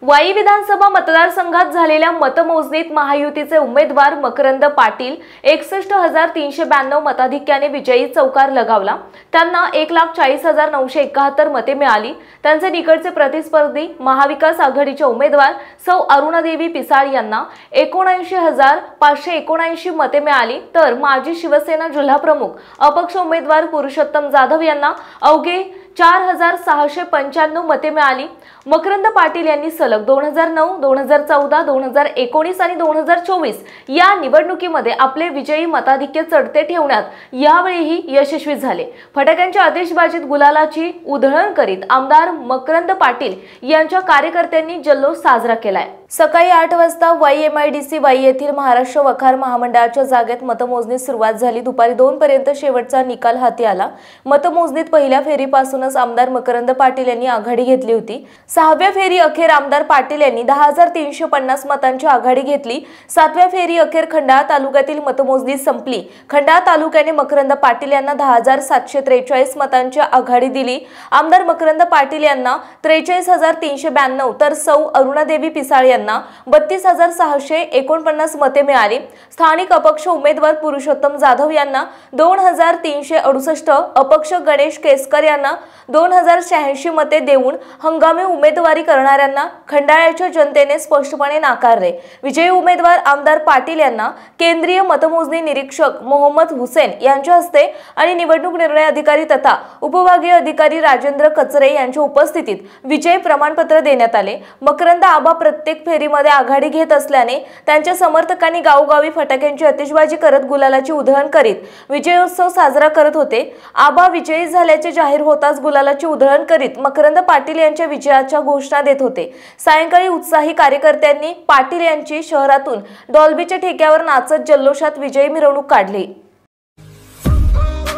वाई विधानसभा मतदारसंघात झालेल्या मतमोजणीत महायुतीचे उमेदवार मकरंद पाटील 61,392 मताधिक्याने विजयी चौकार लगावला। त्यांना 1,40,971 मते मिळाली। त्यांचे निकटचे प्रतिस्पर्धी महाविकास आघाडीच्या उमेदवार सौ अरुणादेवी पिसाळ यांना 79,579 मते मिळाली, तर माजी शिवसेना जिल्हा प्रमुख अपक्ष उमेदवार पुरुषोत्तम जाधव यांना अवघे 4,695 मते मिळाली। मकरंद पाटील यांनी सलग 2009, 2014, 2019 आणि 2024 या निवडणुकीमध्ये आपले विजयी मताधिक्य चढते ठेवण्यात यावेळीही यशस्वी झाले। फटाक्यांच्या आतिषबाजीत गुलालाची उधळण करीत आमदार मकरंद पाटील यांच्या कार्यकर्त्यांनी जल्लोष साजरा केलाय। सकाळी 8 वाजता वाई MIDC वाई येथील महाराष्ट्र वखार महामंडळाच्या जागेत मतमोजणी सुरुवात झाली। दुपारी 2 पर्यंत शेवटचा निकाल हाती आला। मतमोजणीत पहिल्या फेरीपासूनच आमदार मकरंद पाटील यांनी आघाडी घेतली होती। 6व्या फेरी अखेर आमदार पाटील यांनी 10,350 मतांची आघाडी घेतली। 7व्या फेरी अखेर खंडाळा तालुक्यातील मतमोजणी संपली। खंडाळा तालुक्याने मकरंद पाटील यांना 10,743 मतांची आघाडी दिली। आमदार मकरंद पाटील यांना 43,392 तर सौ अरुणादेवी पिसाळ यांना 32,649 मते मिळाली। स्थानिक अपक्ष उमेदवार पुरुषोत्तम जाधव यांना 2,368, अपक्ष गणेश केसकर यांना 2,086 मते देऊन हंगामी उमेदवारी करणाऱ्यांना खंडाळ्याच्या जनतेने स्पष्टपणे नाकारले। विजयी उमेदवार आमदार पाटील यांना केंद्रीय मतमोजणी निरीक्षक मोहम्मद हुसेन यांच्या हस्ते आणि निवडणूक निर्णय अधिकारी तथा उपविभागीय अधिकारी राजेंद्र कचरे यांच्या उपस्थितीत विजय प्रमाणपत्र देण्यात आले। मकरंद आबा प्रत्येक फेरीमध्ये आघाडी घेत असल्याने त्यांच्या समर्थकांनी गावोगावी फटाक्यांची आतिषबाजी करत गुलालाची उधळण करीत विजयोत्सव साजरा करत होते। आबा विजयी झाल्याचे जाहीर होताच गुलालाची उधळण करीत मकरंद पाटील यांच्या विजयाच्या घोषणा देत होते। सायंकाळी उत्साही कार्यकर्त्यांनी पाटील यांची शहरातून डॉल्बीच्या ठेक्यावर नाचत जल्लोषात विजयी मिरवणूक काढली।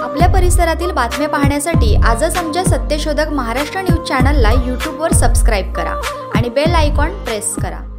आपल्या परिसरातील बातम्या पाहण्यासाठी आजच आमच्या सत्यशोधक महाराष्ट्र न्यूज चॅनलला YouTube वर सबस्क्राइब करा आणि बेल आयकॉन प्रेस करा।